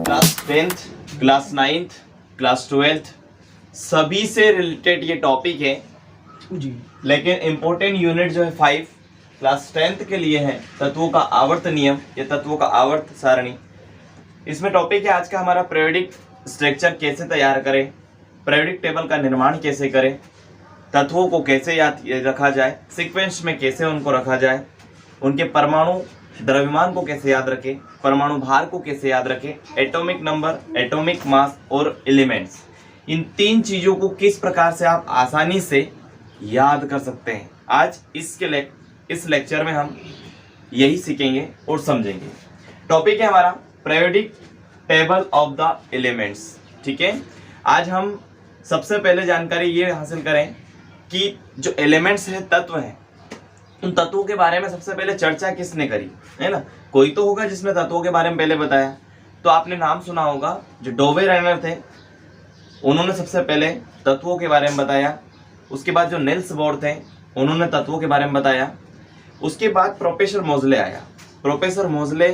Class 10th, class 9th, class 12th सभी से related ये टॉपिक है जी। लेकिन इम्पोर्टेंट यूनिट जो है 5 क्लास 10th के लिए है तत्वों का आवर्त नियम या तत्वों का आवर्त सारणी। इसमें टॉपिक है आज का हमारा पीरियोडिक स्ट्रक्चर कैसे तैयार करें, पीरियोडिक टेबल का निर्माण कैसे करें, तत्वों को कैसे याद रखा जाए, सीक्वेंस में कैसे उनको रखा जाए, उनके परमाणु द्रव्यमान को कैसे याद रखें, परमाणु भार को कैसे याद रखें, एटॉमिक नंबर, एटॉमिक मास और एलिमेंट्स, इन तीन चीजों को किस प्रकार से आप आसानी से याद कर सकते हैं। आज इस लेक्चर में हम यही सीखेंगे और समझेंगे। टॉपिक है हमारा periodic table of the elements. ठीक है, आज हम सबसे पहले जानकारी ये हासिल करें कि जो एलिमेंट्स है, तत्व हैं, उन तत्वों के बारे में सबसे पहले चर्चा किसने करी है ना। कोई तो होगा जिसने तत्वों के बारे में पहले बताया। तो आपने नाम सुना होगा, जो डोवे रेनर थे उन्होंने सबसे पहले तत्वों के बारे में बताया। उसके बाद जो निल्स बोर थे उन्होंने तत्वों के बारे में बताया। उसके बाद प्रोफेसर मोज़ले आया। प्रोफेसर मोज़ले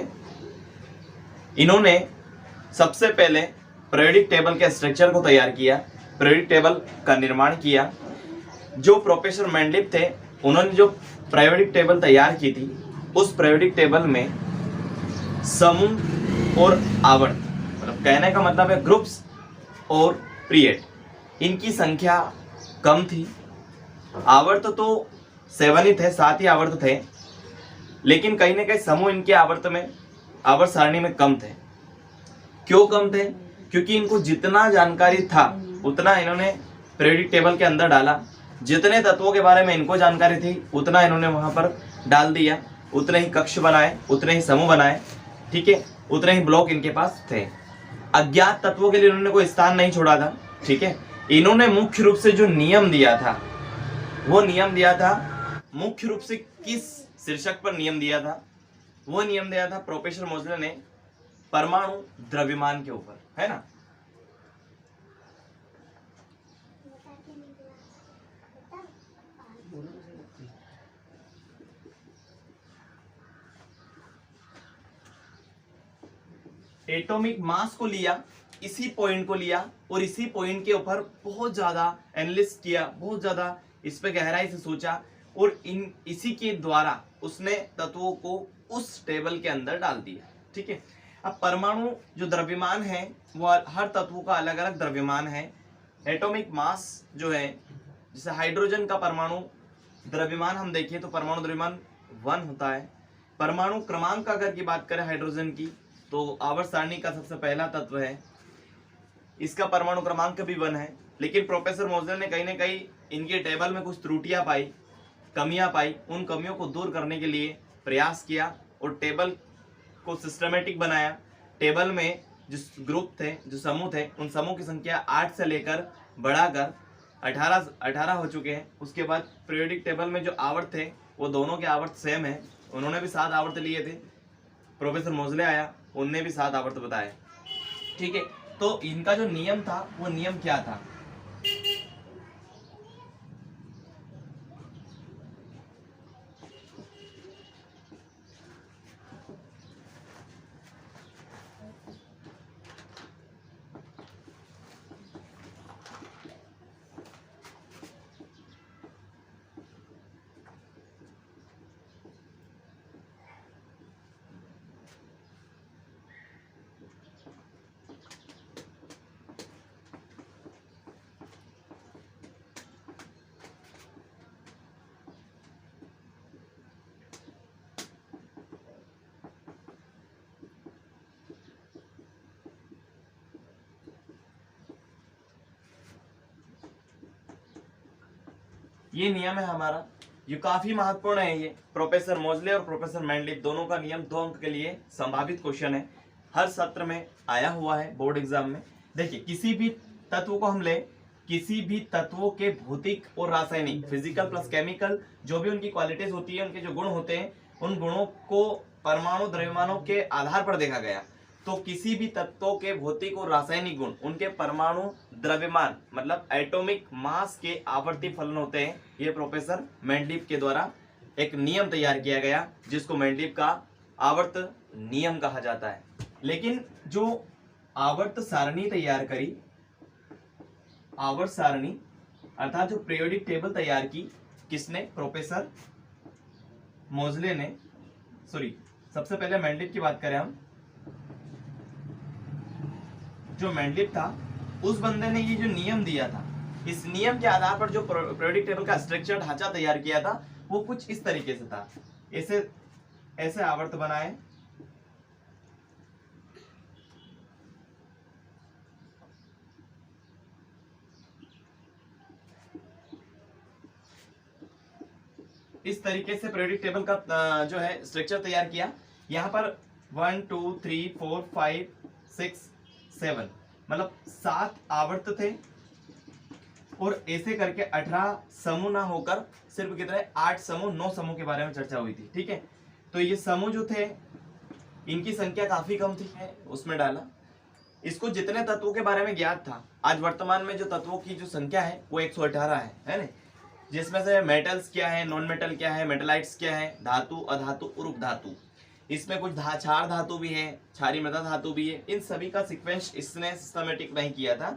इन्होंने सबसे पहले पीरियोडिक टेबल के स्ट्रक्चर को तैयार किया, पीरियोडिक टेबल का निर्माण किया। जो प्रोफेसर मेंडलिप थे उन्होंने जो पीरियोडिक टेबल तैयार की थी, उस पीरियोडिक टेबल में समूह और आवर्त, मतलब कहने का मतलब है ग्रुप्स और पीरियड, इनकी संख्या कम थी। आवर्त तो 7 ही थे, 7 ही आवर्त थे, लेकिन कहीं ना कहीं समूह इनके आवर्त सारणी में कम थे। क्यों कम थे? क्योंकि इनको जितना जानकारी था उतना इन्होंने पीरियोडिक टेबल के अंदर डाला। जितने तत्वों के बारे में इनको जानकारी थी उतना इन्होंने वहां पर डाल दिया। उतने ही कक्ष बनाए, उतने ही समूह बनाए, ठीक है, उतने ही ब्लॉक इनके पास थे। अज्ञात तत्वों के लिए इन्होंने कोई स्थान नहीं छोड़ा था। ठीक है, इन्होंने मुख्य रूप से जो नियम दिया था, वो नियम दिया था मुख्य रूप से किस शीर्षक पर नियम दिया था? वो नियम दिया था प्रोफेसर मोज़ले ने परमाणु द्रव्यमान के ऊपर, है ना। एटॉमिक मास को लिया, इसी पॉइंट को लिया और इसी पॉइंट के ऊपर बहुत ज्यादा एनालिसिस किया, बहुत ज्यादा इस पे गहराई से सोचा और इसी के द्वारा उसने तत्वों को उस टेबल के अंदर डाल दिया। ठीक है, अब परमाणु जो द्रव्यमान है वो हर तत्व का अलग अलग द्रव्यमान है। एटॉमिक मास जो है, जैसे हाइड्रोजन का परमाणु द्रव्यमान हम देखें तो परमाणु द्रव्यमान 1 होता है। परमाणु क्रमांक अगर की बात करें हाइड्रोजन की, तो आवर्त सारणी का सबसे पहला तत्व है, इसका परमाणु क्रमांक भी 1 है। लेकिन प्रोफेसर मोज़ले ने कहीं ना कहीं इनके टेबल में कुछ त्रुटियां पाई, कमियां पाई। उन कमियों को दूर करने के लिए प्रयास किया और टेबल को सिस्टमेटिक बनाया। टेबल में जो ग्रुप थे, जो समूह थे, उन समूह की संख्या 8 से लेकर बढ़ाकर 18 हो चुके हैं। उसके बाद पीरियोडिक टेबल में जो आवर्त थे वो दोनों के आवर्त सेम है। उन्होंने भी 7 आवर्त लिए थे। प्रोफेसर मोज़ले आया, उनने भी 7 आवर्त बताए। ठीक है, तो इनका जो नियम था वो नियम क्या था? ये नियम है हमारा, ये काफी महत्वपूर्ण है। ये प्रोफेसर मोज़ले और प्रोफेसर मेंडलिप दोनों का नियम 2 अंक के लिए संभावित क्वेश्चन है, हर सत्र में आया हुआ है बोर्ड एग्जाम में। देखिए, किसी भी तत्व को हम ले, किसी भी तत्वों के भौतिक और रासायनिक, फिजिकल प्लस केमिकल, जो भी उनकी क्वालिटीज होती है, उनके जो गुण होते हैं, उन गुणों को परमाणु द्रव्यमानों के आधार पर देखा गया। तो किसी भी तत्वों के भौतिक और रासायनिक गुण उनके परमाणु द्रव्यमान मतलब एटॉमिक मास के आवर्ती फलन होते हैं। ये प्रोफेसर मेंडलिप के द्वारा एक नियम तैयार किया गया, जिसको मेंडलिप का आवर्त नियम कहा जाता है। लेकिन जो आवर्त सारणी तैयार करी, आवर्त सारणी अर्थात जो पीरियोडिक टेबल तैयार की, किसने? प्रोफेसर मोजले ने। सॉरी, सबसे पहले मेंडलिव की बात करें हम, जो मेंडलिव था उस बंदे ने ये जो नियम दिया था, इस नियम के आधार पर जो पीरियोडिक टेबल का स्ट्रक्चर ढांचा तैयार किया था वो कुछ इस तरीके से था। ऐसे ऐसे आवर्त बनाए, इस तरीके से पीरियोडिक टेबल का जो है स्ट्रक्चर तैयार किया। यहाँ पर 1 2 3 4 5 6 7 मतलब 7 आवर्त थे और ऐसे करके 18 समूह ना होकर सिर्फ कितने 8 समूह 9 समूह के बारे में चर्चा हुई थी। ठीक है, तो ये समूह जो थे इनकी संख्या काफी कम थी, उसमें डाला। इसको जितने तत्वों के बारे में ज्ञात था, आज वर्तमान में जो तत्वों की जो संख्या है वो 118 है ना, जिसमें से मेटल्स क्या है, नॉन मेटल क्या है, मेटलाइट्स क्या है, धातु, अधातु और उपधातु। इसमें कुछ क्षार धातु भी है, क्षारीय मृदा धातु भी है। इन सभी का सीक्वेंस इसने सिस्टमेटिक नहीं किया था।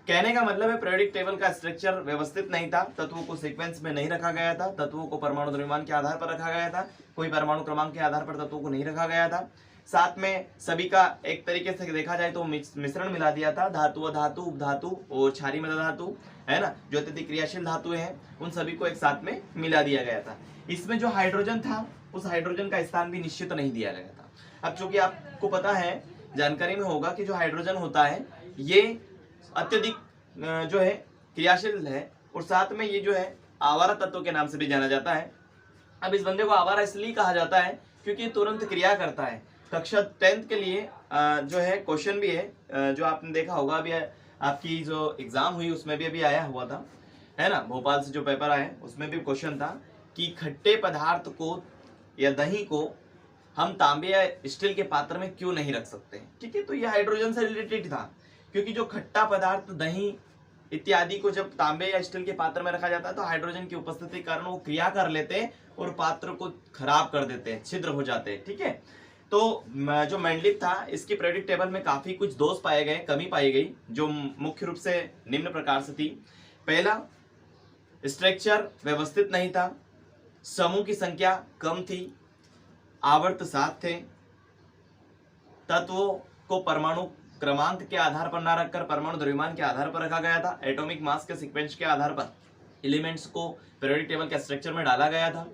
कहने का मतलब है पीरियोडिक टेबल का स्ट्रक्चर व्यवस्थित नहीं था, तत्वों को सीक्वेंस में नहीं रखा गया था, तत्वों को परमाणु द्रव्यमान के आधार पर रखा गया था, कोई परमाणु क्रमांक के आधार पर तत्वों को नहीं रखा गया था। साथ में सभी का एक तरीके से देखा जाए तो मिश्रण मिला दिया था, धातु, अधातु, उपधातु और क्षारीय मृदा धातु है ना, जो अत्यधिक क्रियाशील धातु हैं, उन सभी को एक साथ में मिला दिया गया था। इसमें जो हाइड्रोजन था उस हाइड्रोजन का स्थान भी निश्चित नहीं दिया गया था। अब चूंकि आपको पता है, जानकारी में होगा कि जो हाइड्रोजन होता है ये अत्यधिक जो है क्रियाशील है और साथ में ये जो है आवारा तत्व के नाम से भी जाना जाता है। अब इस बंदे को आवारा इसलिए कहा जाता है क्योंकि ये तुरंत क्रिया करता है। कक्षा 10th के लिए जो है क्वेश्चन भी है, जो आपने देखा होगा अभी आपकी जो एग्जाम हुई उसमें भी अभी आया हुआ था, है ना, भोपाल से जो पेपर आए उसमें भी क्वेश्चन था कि खट्टे पदार्थ को या दही को हम तांबे या स्टील के पात्र में क्यों नहीं रख सकते। ठीक है, तो ये हाइड्रोजन से रिलेटेड था, क्योंकि जो खट्टा पदार्थ दही इत्यादि को जब तांबे या स्टील के पात्र में रखा जाता है तो हाइड्रोजन की उपस्थिति के कारण वो क्रिया कर लेते हैं और पात्र को खराब कर देते हैं, छिद्र हो जाते हैं। ठीक है, तो जो मेंडलिव था इसकी पीरियोडिक टेबल में काफी कुछ दोष पाए गए, कमी पाई गई, जो मुख्य रूप से निम्न प्रकार से थी। पहला, स्ट्रक्चर व्यवस्थित नहीं था, समूह की संख्या कम थी, आवर्त 7 थे, तत्वों को परमाणु क्रमांक के आधार पर ना रखकर परमाणु द्रव्यमान के आधार पर रखा गया था, एटॉमिक मास के सीक्वेंस के आधार पर एलिमेंट्स को पीरियोडिक टेबल के स्ट्रक्चर में डाला गया था।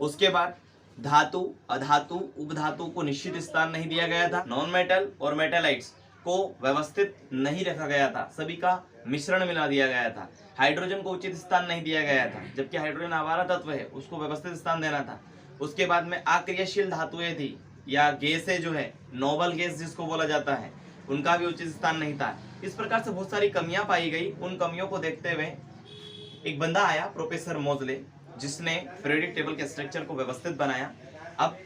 उसके बाद धातु, अधातु, उपधातु को निश्चित स्थान नहीं दिया गया था, नॉन मेटल और मेटलाइट्स को व्यवस्थित नहीं रखा गया था, सभी का मिश्रण मिला दिया गया था, हाइड्रोजन को उचित स्थान नहीं दिया गया था, जबकि हाइड्रोजन आवारा तत्व है उसको व्यवस्थित स्थान देना था। उसके बाद में अक्रियाशील धातुएं थी या गैसें जो है, नोबल गैस जिसको बोला जाता है, उनका भी उचित स्थान नहीं था। इस प्रकार से बहुत सारी कमियां पाई गई। उन कमियों को देखते हुए एक बंदा आया, प्रोफेसर मोजले, जिसने पीरियोडिक टेबल के स्ट्रक्चर को व्यवस्थित बनाया। अब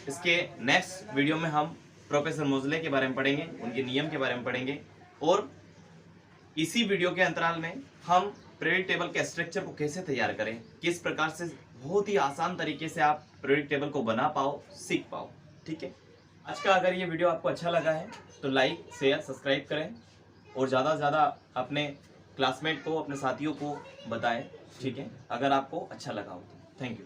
इसके नेक्स्ट वीडियो में हम प्रोफेसर मोजले के बारे में पढ़ेंगे, उनके नियम के बारे में पढ़ेंगे, और इसी वीडियो के अंतराल में हम पीरियोडिक टेबल के स्ट्रक्चर को कैसे तैयार करें, किस प्रकार से बहुत ही आसान तरीके से आप पीरियोडिक टेबल को बना पाओ, सीख पाओ। ठीक है, आज का अगर ये वीडियो आपको अच्छा लगा है तो लाइक, शेयर, सब्सक्राइब करें और ज़्यादा से ज़्यादा अपने क्लासमेट को, अपने साथियों को बताएं। ठीक है, अगर आपको अच्छा लगा हो तो। Thank you.